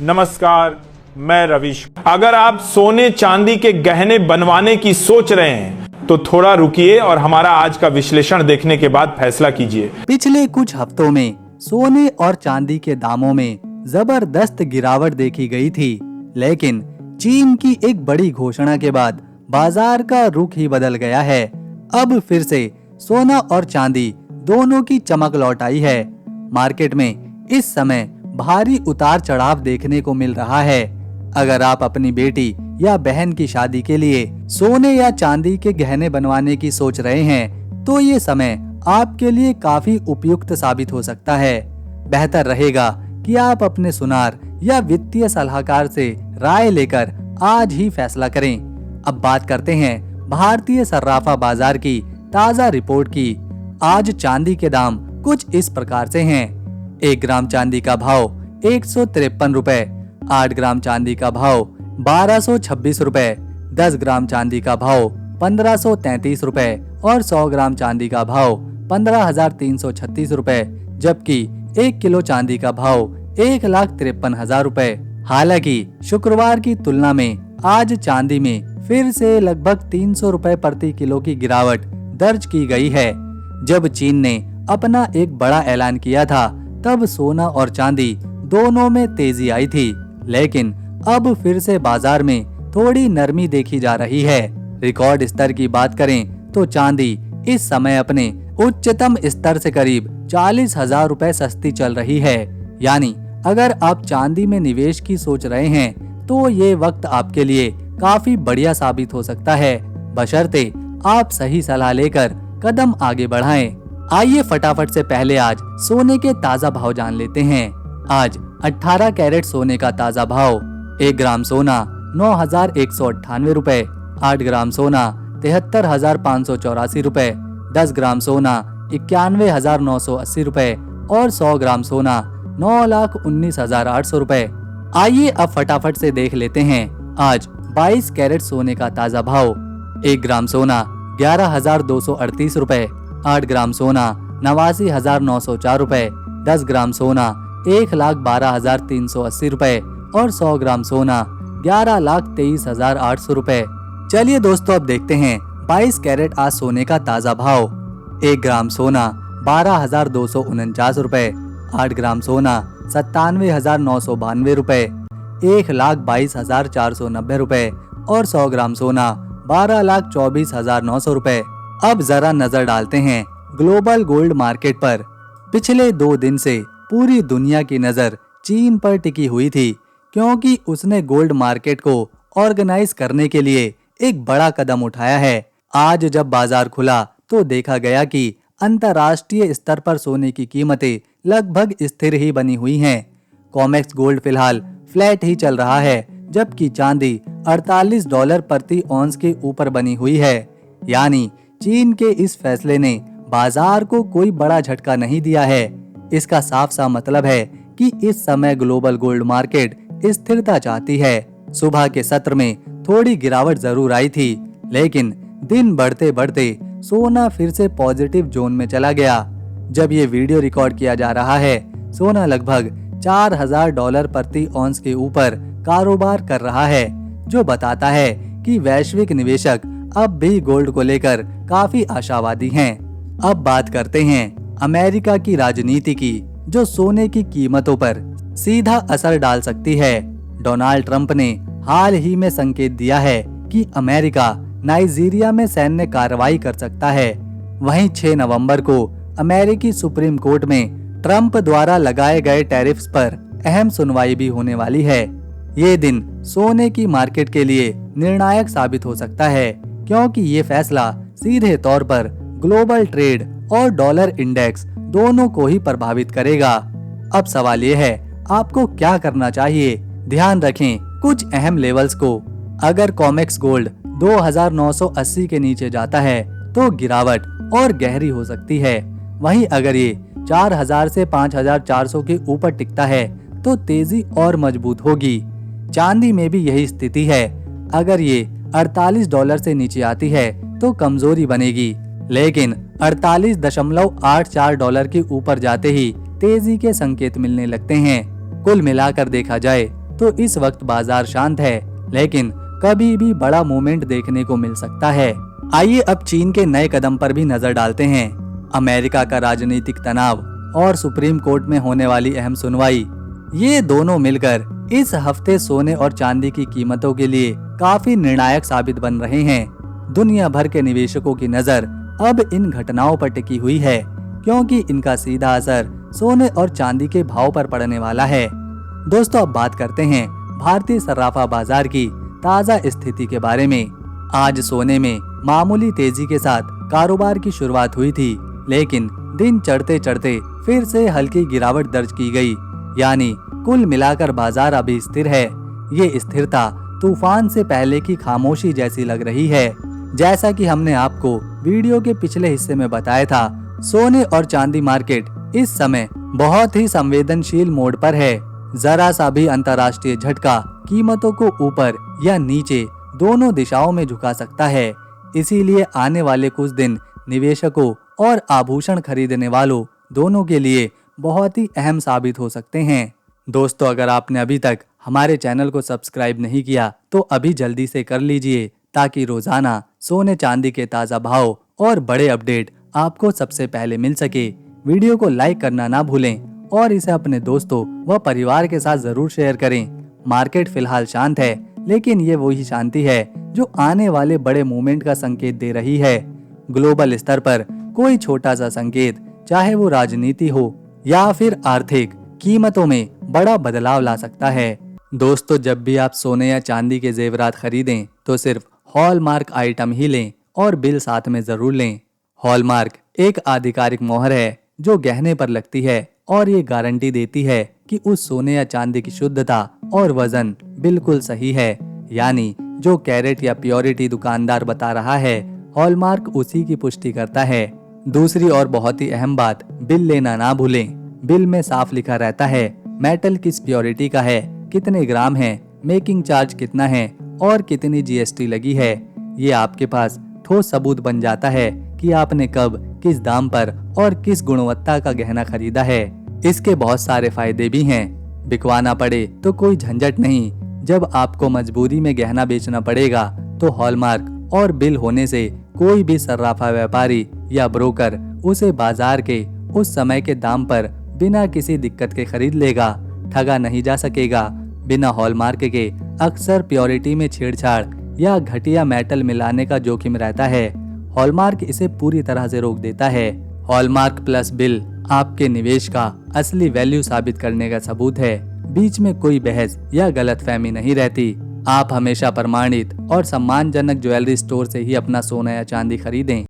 नमस्कार, मैं रविश। अगर आप सोने चांदी के गहने बनवाने की सोच रहे हैं तो थोड़ा रुकिए और हमारा आज का विश्लेषण देखने के बाद फैसला कीजिए। पिछले कुछ हफ्तों में सोने और चांदी के दामों में जबरदस्त गिरावट देखी गई थी, लेकिन चीन की एक बड़ी घोषणा के बाद बाजार का रुख ही बदल गया है। अब फिर से सोना और चांदी दोनों की चमक लौट आई है। मार्केट में इस समय भारी उतार चढ़ाव देखने को मिल रहा है। अगर आप अपनी बेटी या बहन की शादी के लिए सोने या चांदी के गहने बनवाने की सोच रहे हैं, तो ये समय आपके लिए काफी उपयुक्त साबित हो सकता है। बेहतर रहेगा कि आप अपने सुनार या वित्तीय सलाहकार से राय लेकर आज ही फैसला करें। अब बात करते हैं भारतीय सर्राफा बाजार की ताजा रिपोर्ट की। आज चांदी के दाम कुछ इस प्रकार से हैं। 1 ग्राम चांदी का भाव 153 रुपए, 8 ग्राम चांदी का भाव 1226 रुपए, 10 ग्राम चांदी का भाव 1533 रुपए और 100 ग्राम चांदी का भाव 15,336 रुपए, जबकि 1 किलो चांदी का भाव 1,53,000 रुपए। हालांकि शुक्रवार की तुलना में आज चांदी में फिर से लगभग 300 रुपए प्रति किलो की गिरावट दर्ज की गई है। जब चीन ने अपना एक बड़ा ऐलान किया था, तब सोना और चांदी दोनों में तेजी आई थी, लेकिन अब फिर से बाजार में थोड़ी नरमी देखी जा रही है। रिकॉर्ड स्तर की बात करें तो चांदी इस समय अपने उच्चतम स्तर से करीब 40,000 रुपए सस्ती चल रही है। यानी अगर आप चांदी में निवेश की सोच रहे हैं तो ये वक्त आपके लिए काफी बढ़िया साबित हो सकता है, बशर्ते आप सही सलाह लेकर कदम आगे बढ़ाएं। आइए फटाफट से पहले आज सोने के ताजा भाव जान लेते हैं। आज 18 कैरेट सोने का ताजा भाव 1 ग्राम सोना 9,198 रुपए, 8 ग्राम सोना 73,584 रुपए, 10 ग्राम सोना 91,980 रुपए और 100 ग्राम सोना 9,19,800 रुपए। आइए अब फटाफट से देख लेते हैं आज 22 कैरेट सोने का ताजा भाव। 1 ग्राम सोना 11,238 रुपए, 8 ग्राम सोना 89,904 रुपए, 10 ग्राम सोना 1,12,380 रुपए और 100 ग्राम सोना 11,23,800 रुपए। चलिए दोस्तों, अब देखते हैं 22 कैरेट आज सोने का ताजा भाव। 1 ग्राम सोना 12,249 रुपए, 8 ग्राम सोना 97,992 रुपए, 1,22,490 रुपए और 100 ग्राम सोना 12,24,900 रुपए। अब जरा नजर डालते हैं ग्लोबल गोल्ड मार्केट पर। पिछले 2 दिन से पूरी दुनिया की नजर चीन पर टिकी हुई थी, क्योंकि उसने गोल्ड मार्केट को ऑर्गेनाइज करने के लिए एक बड़ा कदम उठाया है। आज जब बाजार खुला तो देखा गया कि अंतर्राष्ट्रीय स्तर पर सोने की कीमतें लगभग स्थिर ही बनी हुई हैं। कॉमेक्स गोल्ड फिलहाल फ्लैट ही चल रहा है, जबकि चांदी $48 प्रति औंस के ऊपर बनी हुई है। यानी चीन के इस फैसले ने बाजार को कोई बड़ा झटका नहीं दिया है। इसका साफ सा मतलब है कि इस समय ग्लोबल गोल्ड मार्केट स्थिरता चाहती है। सुबह के सत्र में थोड़ी गिरावट जरूर आई थी, लेकिन दिन बढ़ते बढ़ते सोना फिर से पॉजिटिव जोन में चला गया। जब ये वीडियो रिकॉर्ड किया जा रहा है, सोना लगभग $4,000 प्रति औंस के ऊपर कारोबार कर रहा है, जो बताता है कि वैश्विक निवेशक अब भी गोल्ड को लेकर काफी आशावादी हैं। अब बात करते हैं अमेरिका की राजनीति की, जो सोने की कीमतों पर सीधा असर डाल सकती है। डोनाल्ड ट्रंप ने हाल ही में संकेत दिया है कि अमेरिका नाइजीरिया में सैन्य कार्रवाई कर सकता है। वहीं 6 नवंबर को अमेरिकी सुप्रीम कोर्ट में ट्रंप द्वारा लगाए गए टैरिफ्स पर अहम सुनवाई भी होने वाली है। ये दिन सोने की मार्केट के लिए निर्णायक साबित हो सकता है, क्योंकि ये फैसला सीधे तौर पर ग्लोबल ट्रेड और डॉलर इंडेक्स दोनों को ही प्रभावित करेगा। अब सवाल ये है, आपको क्या करना चाहिए? ध्यान रखें कुछ अहम लेवल्स को। अगर कॉमेक्स गोल्ड 2,980 के नीचे जाता है तो गिरावट और गहरी हो सकती है। वहीं अगर ये 4,000 से 5,400 के ऊपर टिकता है तो तेजी और मजबूत होगी। चांदी में भी यही स्थिति है। अगर ये $48 से नीचे आती है तो कमजोरी बनेगी, लेकिन $48.84 के ऊपर जाते ही तेजी के संकेत मिलने लगते हैं। कुल मिलाकर देखा जाए तो इस वक्त बाजार शांत है, लेकिन कभी भी बड़ा मूवमेंट देखने को मिल सकता है। आइए अब चीन के नए कदम पर भी नजर डालते हैं। अमेरिका का राजनीतिक तनाव और सुप्रीम कोर्ट में होने वाली अहम सुनवाई, ये दोनों मिलकर इस हफ्ते सोने और चांदी की कीमतों के लिए काफी निर्णायक साबित बन रहे हैं। दुनिया भर के निवेशकों की नजर अब इन घटनाओं पर टिकी हुई है, क्योंकि इनका सीधा असर सोने और चांदी के भाव पर पड़ने वाला है। दोस्तों, अब बात करते हैं भारतीय सर्राफा बाजार की ताजा स्थिति के बारे में। आज सोने में मामूली तेजी के साथ कारोबार की शुरुआत हुई थी, लेकिन दिन चढ़ते चढ़ते फिर से हल्की गिरावट दर्ज की गई। यानी कुल मिलाकर बाजार अभी स्थिर है। ये स्थिरता तूफान से पहले की खामोशी जैसी लग रही है। जैसा कि हमने आपको वीडियो के पिछले हिस्से में बताया था, सोने और चांदी मार्केट इस समय बहुत ही संवेदनशील मोड पर है। जरा सा भी अंतर्राष्ट्रीय झटका कीमतों को ऊपर या नीचे दोनों दिशाओं में झुका सकता है। इसीलिए आने वाले कुछ दिन निवेशकों और आभूषण खरीदने वालों दोनों के लिए बहुत ही अहम साबित हो सकते हैं। दोस्तों, अगर आपने अभी तक हमारे चैनल को सब्सक्राइब नहीं किया तो अभी जल्दी से कर लीजिए, ताकि रोजाना सोने चांदी के ताज़ा भाव और बड़े अपडेट आपको सबसे पहले मिल सके। वीडियो को लाइक करना ना भूलें और इसे अपने दोस्तों व परिवार के साथ जरूर शेयर करें। मार्केट फिलहाल शांत है, लेकिन ये वही शांति है जो आने वाले बड़े मूवमेंट का संकेत दे रही है। ग्लोबल स्तर पर कोई छोटा सा संकेत, चाहे वो राजनीति हो या फिर आर्थिक, कीमतों में बड़ा बदलाव ला सकता है। दोस्तों, जब भी आप सोने या चांदी के जेवरात खरीदें तो सिर्फ हॉलमार्क आइटम ही लें और बिल साथ में जरूर लें। हॉलमार्क एक आधिकारिक मोहर है जो गहने पर लगती है और ये गारंटी देती है कि उस सोने या चांदी की शुद्धता और वजन बिल्कुल सही है। यानी जो कैरेट या प्योरिटी दुकानदार बता रहा है, हॉलमार्क उसी की पुष्टि करता है। दूसरी और बहुत ही अहम बात, बिल लेना ना भूलें। बिल में साफ लिखा रहता है मेटल किस प्योरिटी का है, कितने ग्राम है, मेकिंग चार्ज कितना है और कितनी जीएसटी लगी है। ये आपके पास ठोस सबूत बन जाता है कि आपने कब, किस दाम पर और किस गुणवत्ता का गहना खरीदा है। इसके बहुत सारे फायदे भी हैं। बिकवाना पड़े तो कोई झंझट नहीं। जब आपको मजबूरी में गहना बेचना पड़ेगा तो हॉलमार्क और बिल होने से कोई भी सर्राफा व्यापारी या ब्रोकर उसे बाजार के उस समय के दाम पर बिना किसी दिक्कत के खरीद लेगा। ठगा नहीं जा सकेगा। बिना हॉलमार्क के अक्सर प्योरिटी में छेड़छाड़ या घटिया मेटल मिलाने का जोखिम रहता है। हॉलमार्क इसे पूरी तरह से रोक देता है। हॉलमार्क प्लस बिल आपके निवेश का असली वैल्यू साबित करने का सबूत है। बीच में कोई बहस या गलतफहमी नहीं रहती। आप हमेशा प्रमाणित और सम्मानजनक ज्वेलरी स्टोर से ही अपना सोना या चांदी खरीदें।